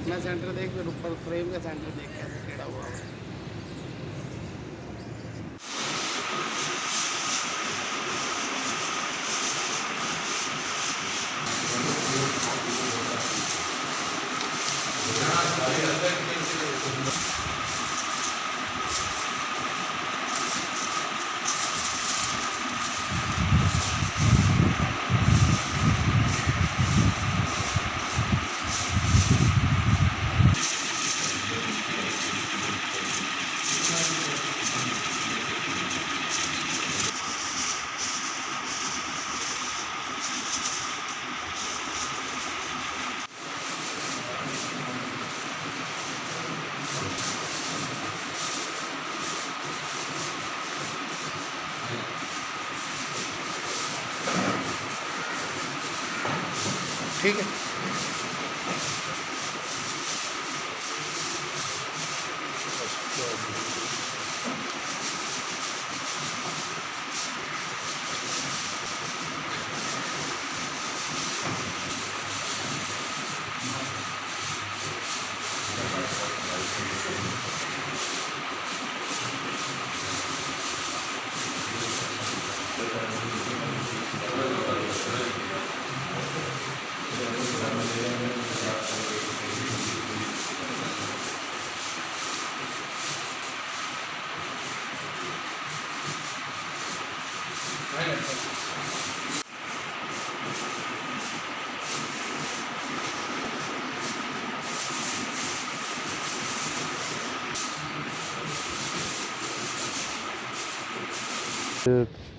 मैं सेंटर देख फिर ऊपर फ्रेम का सेंटर देख कैसे टेढ़ा हुआ है। ठीक है।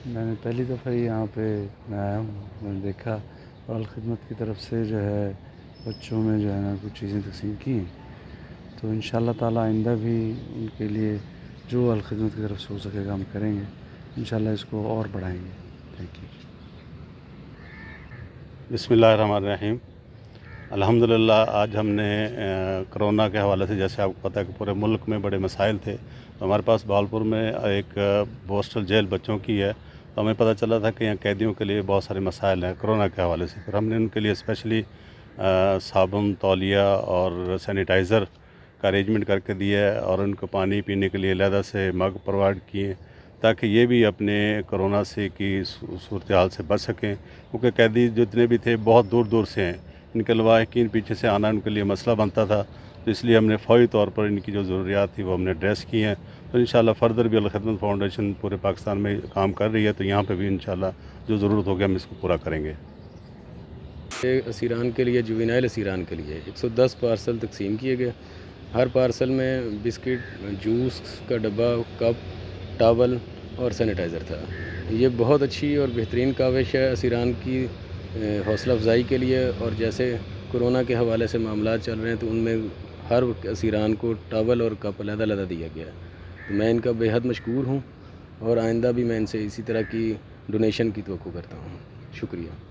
मैंने पहली दफ़ा ही यहाँ पे मैं आया हूँ, मैंने देखा और ख़िदमत की तरफ से जो है बच्चों में जो है ना कुछ चीज़ें तक़सीम की हैं, तो इंशाअल्लाह ताला आइंदा भी उनके लिए जो अल ख़िदमत की तरफ से हो सकेगा हम करेंगे। इंशाअल्लाह इसको और बढ़ाएंगे। Thank you. बिस्मिल्लाहिर्रहमानिर्रहीम। अल्हम्दुलिल्लाह आज हमने कोरोना के हवाले से, जैसे आपको पता है कि पूरे मुल्क में बड़े मसाइल थे, तो हमारे पास भावलपुर में एक पोस्टल जेल बच्चों की है। तो हमें पता चला था कि यहाँ कैदियों के लिए बहुत सारे मसाइल हैं कोरोना के हवाले से। फिर हमने उनके लिए स्पेशली साबुन, तौलिया और सैनिटाइज़र का अरेंजमेंट करके दिया है और उनको पानी पीने के लिए अलहदा से मग प्रोवाइड किए ताकि ये भी अपने कोरोना से की सूरत हाल से बच सकें, क्योंकि कैदी जितने भी थे बहुत दूर दूर से हैं। इनके लवाहिकीन पीछे से आना उनके लिए मसला बनता था, तो इसलिए हमने फ़ौरी तौर पर इनकी जो ज़रूरियात थी वो हमने एड्रेस की हैं। तो इंशाअल्लाह फ़र्दर भी अल ख़िदमत फ़ाउंडेशन पूरे पाकिस्तान में काम कर रही है, तो यहाँ पे भी इंशाअल्लाह जो ज़रूरत होगी हम इसको पूरा करेंगे। असीरान के लिए, जुवेनाइल असीरान के लिए 110 पार्सल तकसीम किए गए। हर पार्सल में बिस्किट, जूस का डब्बा, कप, टॉवल और सैनिटाइज़र था। ये बहुत अच्छी और बेहतरीन काविश है असीरान की हौसला अफजाई के लिए। और जैसे कोरोना के हवाले से मामला चल रहे हैं, तो उनमें हर असीरान को टॉवल और कप अलग-अलग दिया गया है। तो मैं इनका बेहद मशकूर हूँ और आइंदा भी मैं इनसे इसी तरह की डोनेशन की तवक्को करता हूँ। शुक्रिया।